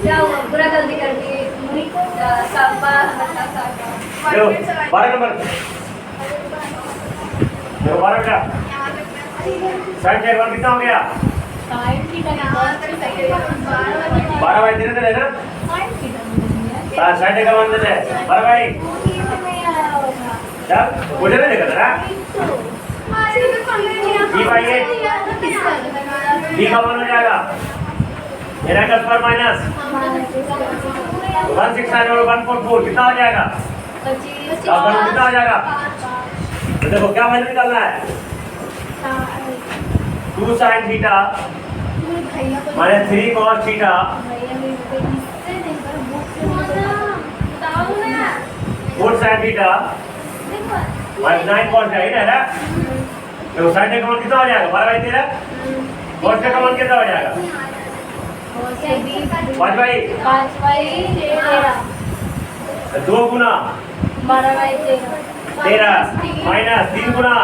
क्या हुआ? बुरा गलती कर दी। देखो 12 नंबर, देखो 12 बेटा, साइन चेक 1 कितना हो गया? 12 भाई तेरे है ना? साइन चेक 1 देते हैं 12 भाई। चल मुझे नहीं देखा तेरा बी भाई ये बी का 1 हो जाएगा। मेरा का पर माइनस 169 और 144 कितना हो जाएगा? कितना हो जाएगा? तो देखो क्या वैल्यू निकालना है? 2 sin theta minus 3 cos theta 4 sin theta minus 9 cos theta है ना? देखो sin का मान कितना हो जाएगा? 12 बाई 13 cos का मान कितना हो जाएगा? 5 by 2 Guna 13 minus 3 Guna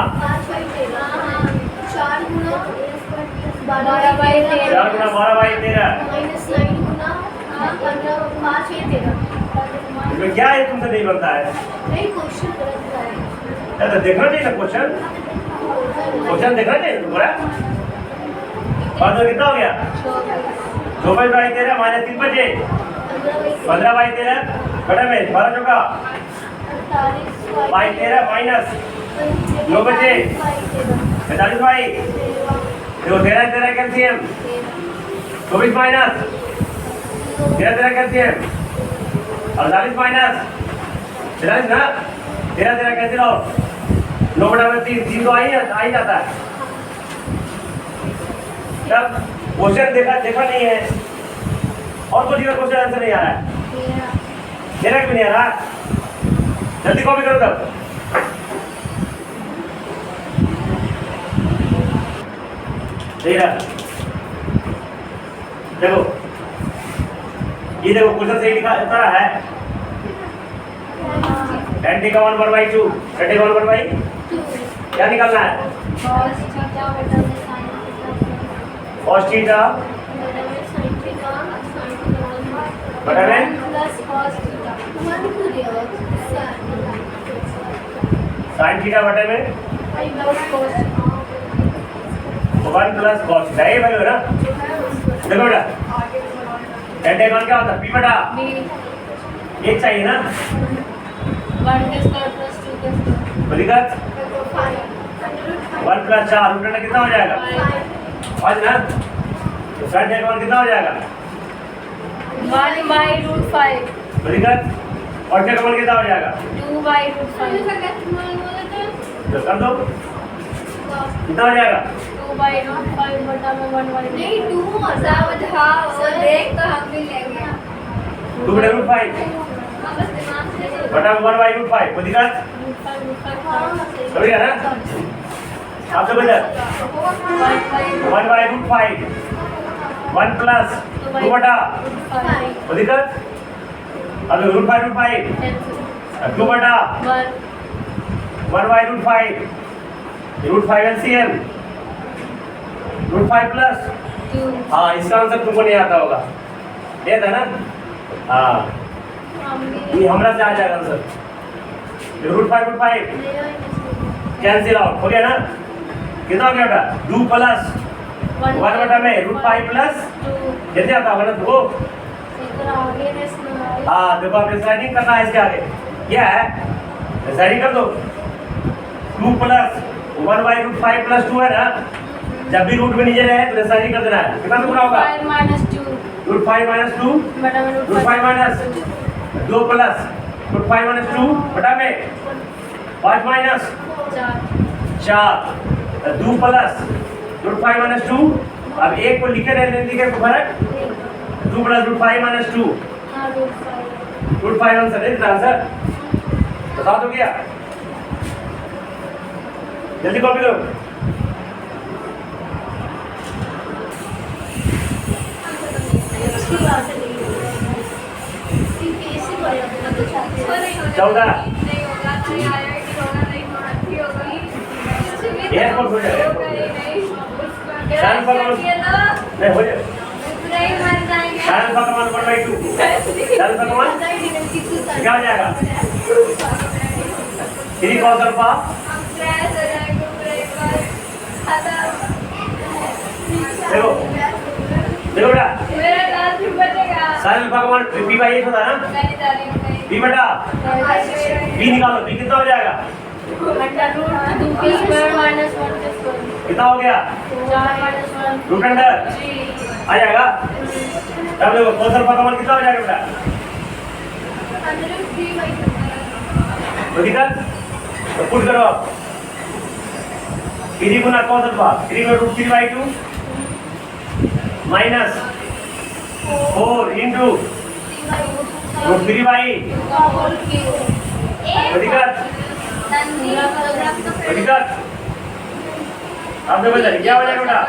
4 Guna 12 by 13 इसमें क्या है तुमसे नहीं बनता है? तो देखना चाहिए ना क्वेश्चन देखना चाहिए तुम्हारा। और कितना हो गया? 2 बाई 13 माइनस 3 बचे 15 बाई 13 बटा में 12 चौका बाई 13 माइनस 2 बचे 45 बाई देखो 13 कैल्शियम 24 माइनस 13 कैल्शियम 48 माइनस 43 ना 13 कैसे रहो 9 बटा में 3 तो आ ही जाता है। जब क्वेश्चन देखा नहीं है और कुछ क्वेश्चन आंसर नहीं आ रहा है, मेरा भी नहीं आ रहा, जल्दी कॉपी करो तब। देखो ये देखो क्वेश्चन सही लिखा उतारा है। tan थीटा 1/2 tan थीटा 1/2 क्या निकालना है? cos थीटा बटा में sin थीटा बटे में 1 प्लस cos थीटा ये वैल्यू है ना। देखो बेटा tan थीटा क्या होता है? p बटा एक चाहिए ना 1 प्लस 4 रूट कितना हो जाएगा? 5 ना। sin थीटा कितना हो जाएगा? 1/√5 और क्या कमल कितना हो जाएगा? 2/√5 तो कर दो कितना हो जाएगा? 2/√5 बटा में 1/2 नहीं 2 देख तो हम भी लेंगे 2/√5 बटा में 1/√5 को दिक्कत समझ गया ना? आप सब इधर 1/√5 1 प्लस 2 बटा को दिक्कत अब √5 2 बटा 1/√5 √5 LCM √5 प्लस हाँ इसका आंसर तुमको नहीं आता होगा ये था ना। हाँ ये हमरा से आ जाएगा आंसर √5 कैंसिल आउट हो गया ना। कितना हो गया बेटा 2 प्लस 1 बटा में √5 प्लस कितने आता होगा ना तुमको? हाँ देखो आप डिसाइडिंग करना है इसके आगे क्या है डिसाइडिंग कर दो 2 प्लस 1/√5 प्लस 2 है ना। जब भी रूट में नीचे रहे तो डिसाइडिंग कर देना है कितना टुकड़ा होगा? √5 माइनस 2 √5 माइनस 2 प्लस √5 माइनस 2 बटा में 5 माइनस 4 2 प्लस √5 माइनस 2 अब एक को लिखे नहीं लिखे को फर्क 2 प्लस √5 माइनस 2 √5 आंसर है आंसर बता दो क्या जल्दी कॉपी करो। एयरपोर्ट हो जाएगा साइन फॉर्मूला नहीं हो जाएगा नहीं मर जाएंगे साइन फॉर्मूला 1/2 साइन फॉर्मूला क्या हो जाएगा 3 cos अल्फा क्रैश हो जाएगा पूरा एक बार खत्म देखो देखो बेटा मेरा लास्ट भी बचेगा साइन अल्फा का मान p बाई h होता है ना नहीं डाली नहीं b बटा b निकालो b कितना हो जाएगा अंडर रूट 2 स्क्वायर माइनस 1 के स्क्वायर कितना हो गया 4 माइनस 1 रूट अंडर जी आ जाएगा तब देखो cos अल्फा का मान कितना हो जाएगा बेटा अंडर रूट 3 बाई तो दिक्कत तो पुट करो आप 3 गुना cos अल्फा 3 में रूट 3/2 माइनस 4 इंटू रूट 3/, का होल क्यूब तो दिक्कत तो दिक्कत अब देखो जरा क्या हो जाएगा बेटा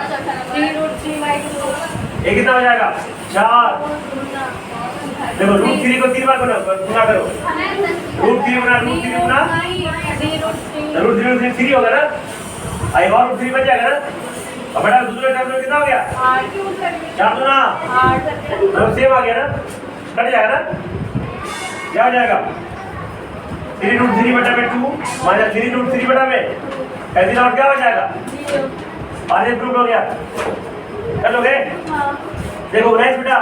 3 रूट 3/2 ये कितना हो जाएगा 4 देखो रूट 3 को 3 बार गुना करो रूट 3 गुना रूट 3 गुना रूट 3 होगा ना आई बार रूट 3 बच जाएगा ना अब बेटा दूसरे टर्म में कितना हो गया 4 गुना तो सेम आ गया ना कट जाएगा ना क्या हो जाएगा 3 रूट 3 बटा में 2 माइनस 3 रूट 3 बटा में कैंसिल आउट क्या हो जाएगा आधे प्रूफ हो गया कर लोगे देखो 19 बेटा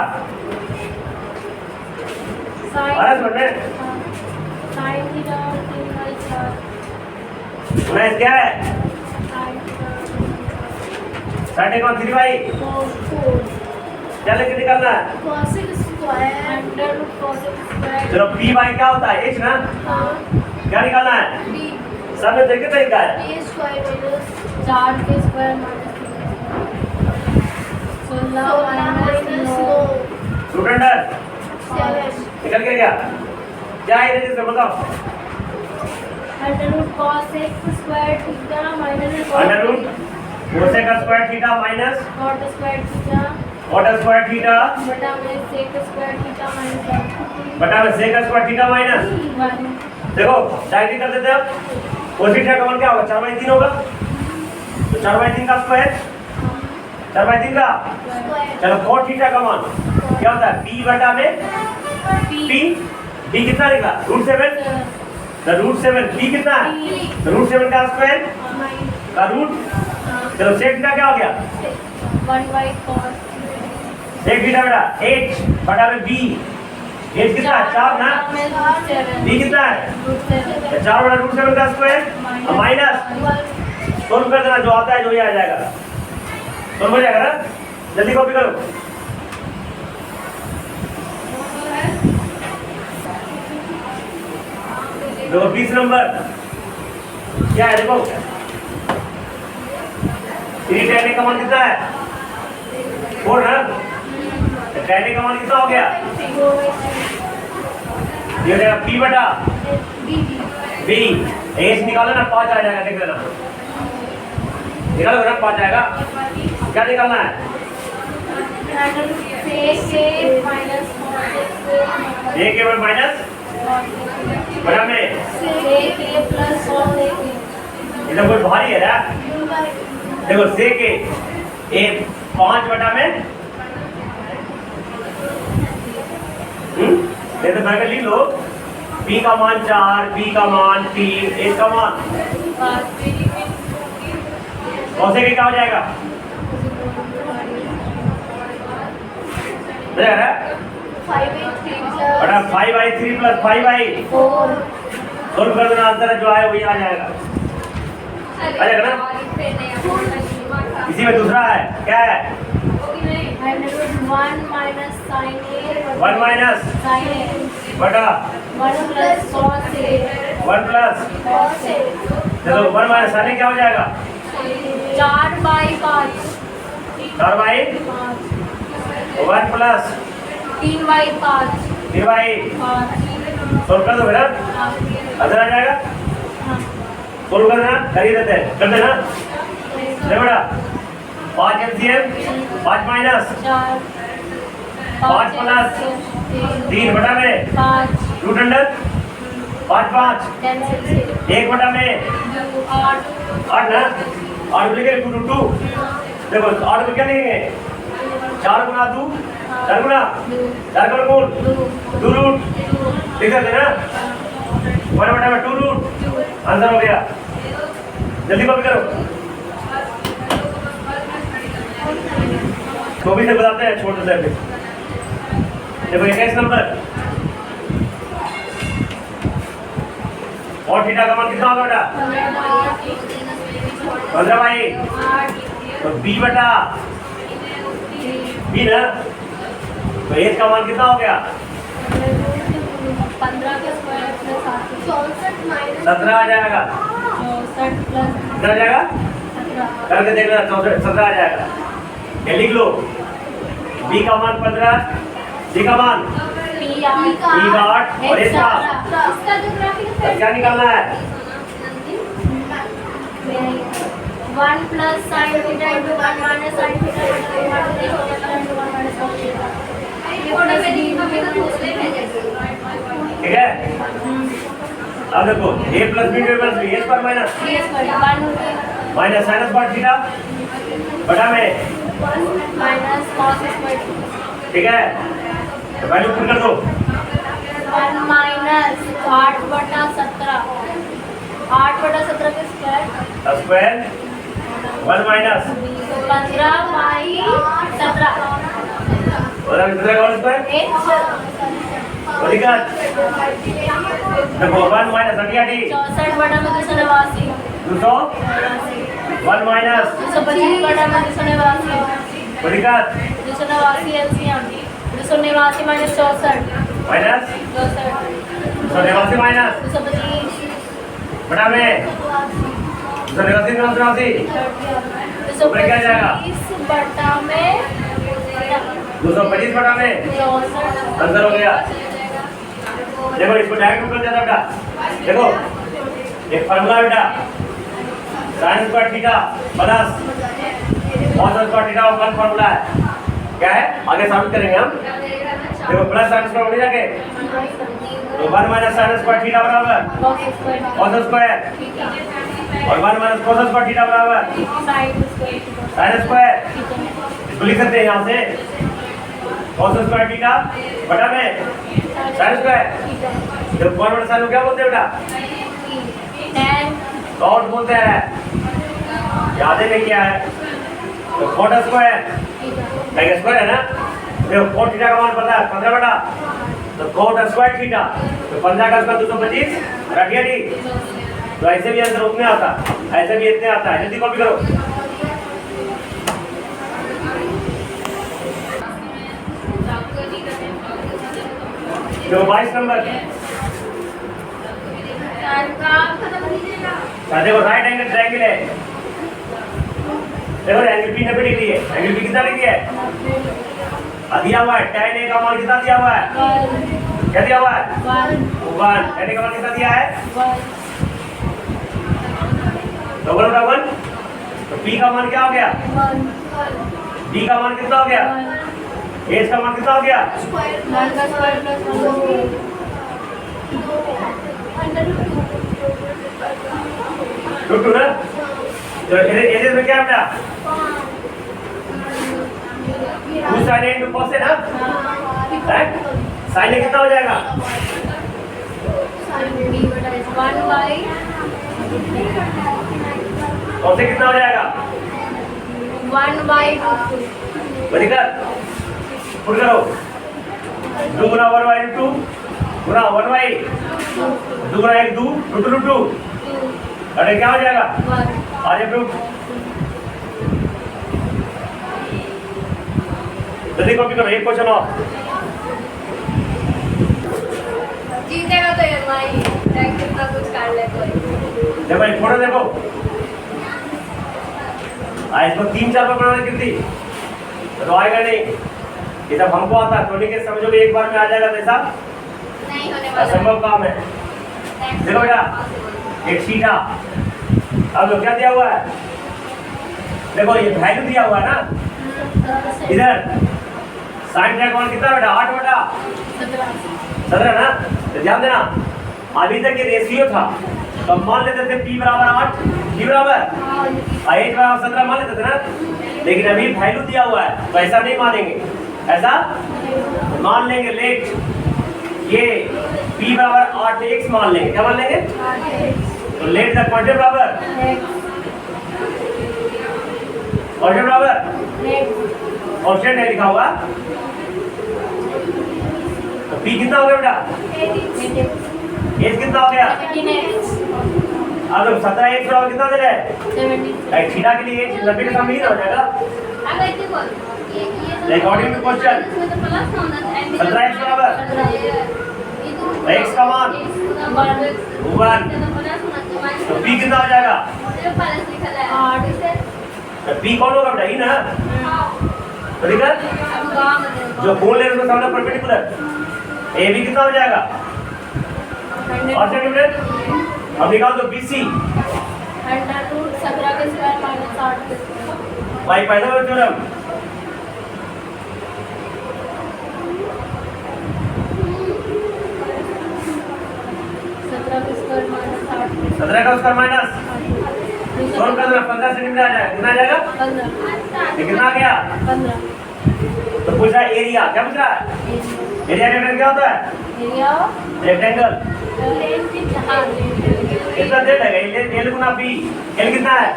अरे सुन में 19 क्या है साढ़े कौन 3/, क्या लेके निकालना है चलो p बाई क्या होता है h ना क्या निकालना है सब में देखते तरीका है 4 के square minus 16 minus 9 root under निकल के गया क्या है इसमें बताओ under root cos x square theta minus under root cosec square theta minus cot square theta cot square theta बटा में sec स्क्वायर थीटा माइनस बटा में सेक स्क्वायर थीटा माइनस 1 देखो डायरेक्ट कर देते हैं अब कोसेक थीटा का मान क्या होगा 4/3 होगा तो 4/3 का स्क्वायर 4/3 का चलो cot थीटा का मान क्या होता है p बटा में p p कितना निकला √7 तो √7 p कितना है तो √7 का स्क्वायर का रूट चलो सेक थीटा क्या हो गया 1/cos सेक थीटा बेटा h बटा में b h कितना है 4 ना b कितना है 4 बटा √7 का स्क्वायर माइनस सोल्व कर देना जो आता है जो ही आ जाएगा सोल्व हो जाएगा ना जल्दी कॉपी करो देखो 20 नंबर क्या है देखो 3 tan का मान कितना है 4 ना tan का मान कितना हो गया ये देखो p बटा b h निकालो ना 5 आ जाएगा देख लेना निकालो ना 5 आएगा क्या निकालना है a के माइनस बटा में ये तो कोई भारी है ना देखो सेक ए 5 बटा में ये तो बैठ लिख लो p का मान 4 b का मान 3 a का मान कौन से क्या हो जाएगा बटा 5/3 प्लस 5/4 सोल्व कर देना आंसर जो आए वही आ जाएगा आ जाएगा ना इसी में दूसरा है क्या है 1 minus sin a 1 minus sin a बटा 1 plus cos a 1 plus cos a चलो 1 माइनस सारे क्या हो जाएगा 4/5 4/1 प्लस 3/5 3/8 सोल्व कर दो बेटा आंसर आ जाएगा सोल्व कर देना कर ही देते हैं कर देना ले बेटा 5 LCM 5 माइनस 5 प्लस 3 बटा में 5 रूट अंडर 5 5 कैंसिल 1 बटा में 8 8 ना 8 लिखे 2 2 2 देखो 8 को क्या लिखेंगे 4 गुना 2 4 गुना 4 का वर्गमूल 2 रूट लिख सकते हैं ना 1/2 रूट आंसर हो गया जल्दी कॉपी करो तो भी से बताते हैं छोटे से भी देखो 21 नंबर और थीटा का मान कितना होगा बेटा 15 भाई तो b बटा b ना तो h का मान कितना हो गया 15 का स्क्वायर प्लस 64 माइनस 17 आ जाएगा 64 प्लस कितना आ जाएगा 17 करके देखना 17 आ जाएगा ये लिख लो b का मान 15 c का मान p का 8 और h का इसका ज्योग्राफी का तो क्या निकालना है 1 plus sin theta into 1 minus sin theta into 1 minus cos theta ये कोड में डी में पूछते हैं ठीक है अब देखो a plus b plus b h पर माइनस माइनस साइनस कॉट थीटा बटा में माइनस cos स्क्वायर ठीक है तो वैल्यू पुट कर दो 1 माइनस 8/17 8/17 का स्क्वायर स्क्वायर 1 माइनस 15 बाई 17 और अब दूसरा कौन स्क्वायर और दिक्कत देखो 1 माइनस 88 64/289 200 1 माइनस 225/289 और दिक्कत 289 एलसीएम 289 माइनस 64 माइनस 289 माइनस 225 बटा में 289 ऊपर क्या जाएगा 225 बटा में 225 बटा में 64 आंसर हो गया देखो इसको डायरेक्ट कर दिया बेटा देखो एक फार्मूला बेटा sin square theta plus cos square theta का फार्मूला है क्या है आगे साबित करेंगे हम देखो प्लस sin स्क्वायर हो जाके तो 1 माइनस sin स्क्वायर थीटा बराबर cos स्क्वायर और 1 माइनस cos स्क्वायर थीटा बराबर sin स्क्वायर इसको लिख सकते हैं यहाँ से cos स्क्वायर थीटा बटा में sin स्क्वायर जब कौन बड़ा साइन को क्या बोलते हैं बेटा कॉट बोलते हैं याद है क्या है तो कॉट स्क्वायर स्क्वायर है ना देखो कॉट थीटा का मान पता है 15 बटा तो कॉट स्क्वायर थीटा तो 15 का स्क्वायर 225 और 88 तो ऐसे भी आंसर उतने आता ऐसे भी इतने आता है जल्दी कॉपी करो जो 22 नंबर देखो राइट एंगल ट्रायंगल है देखो एंगल P 90 डिग्री है एंगल P कितना डिग्री है दिया हुआ है tan A का मान कितना दिया हुआ है क्या दिया हुआ है 1 tan A का मान कितना दिया है डबल बटा 1 तो P का मान क्या हो गया D का मान कितना हो गया H का मान कितना हो गया टू ना तो इधर में क्या बेटा 2 sin A into cos A ना sin A कितना हो जाएगा 1 बाई cos A कितना हो जाएगा 1 बाई बराबर पुट करो 2 गुना 1 बाई 2 गुना 1 बाई 2 गुना 1 2 2 अरे क्या हो जाएगा आगे प्रूफ जल्दी कॉपी करो एक क्वेश्चन और जीतेगा तो ये भाई कितना कुछ कर ले कोई देखो एक फोटो देखो इसको 3-4 बार बनाने कितनी तो आएगा नहीं ये सब हमको आता है तो के समझो एक बार में आ जाएगा तो ऐसा नहीं होने वाला असंभव काम है देखो बेटा एक सीटा अब क्या दिया हुआ है देखो ये वैल्यू दिया हुआ है ना इधर साइन का कौन कितना बेटा 8 बटा 17 ना तो ध्यान देना अभी तक ये रेशियो था तो हम मान लेते थे p बराबर 8, p बराबर h बराबर 17 मान लेते थे ना, लेकिन अभी वैल्यू दिया हुआ है तो ऐसा नहीं मानेंगे, ऐसा मान लेंगे लेट ये p बराबर 8x मान लेंगे, क्या मान लेंगे? तो लेट द क्वांटिटी बराबर क्वांटिटी बराबर कांस्टेंट है लिखा हुआ, तो p कितना हो गया बेटा? h कितना हो गया? अब 17x बराबर कितना दे रहा है? थीटा के लिए 90 के सामने ही हो जाएगा अकॉर्डिंग टू क्वेश्चन। 17x बराबर x का मान 1, तो p कितना हो जाएगा? तो p कौन होगा बेटा? ई ना, तो देखा जो कोण ले उसका सामने परपेंडिकुलर ab कितना हो जाएगा? और सेंटीमीटर अब निकाल दो BC भाई पाइथागोरस थ्योरम। सत्रह का स्क्वायर माइनस सोल्व कर देना, 15 सेंटीमीटर आ जाएगा, कितना आ जाएगा? ये कितना आ गया? 15। तो पूछ रहा है एरिया, क्या पूछ रहा है? एरिया रेक्टेंगल क्या होता है? रेक्टेंगल कितना दे देगा? एल गुना बी, एल कितना है?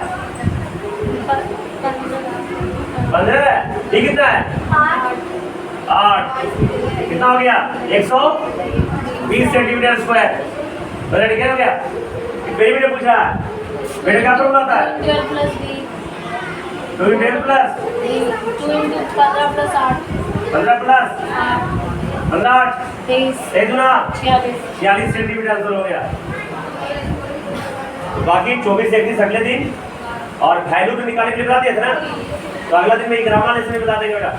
15 है, ये कितना है? 8, कितना हो गया? 120 सेंटीमीटर स्क्वायर। बराबर क्या हो गया? पेरीमीटर पूछ रहा है, बेटा क्या फॉर्मूला होता है? 12 प्लस 2 प्लस 15 प्लस 8 15 प्लस 8 23 दुना 46 46 सेंटीमीटर आंसर हो गया। तो बाकी 24 31 अगले दिन और वैल्यू तो निकालने के लिए बता दिया था ना, तो अगला दिन में ग्रामर लेसन में बता देंगे बेटा।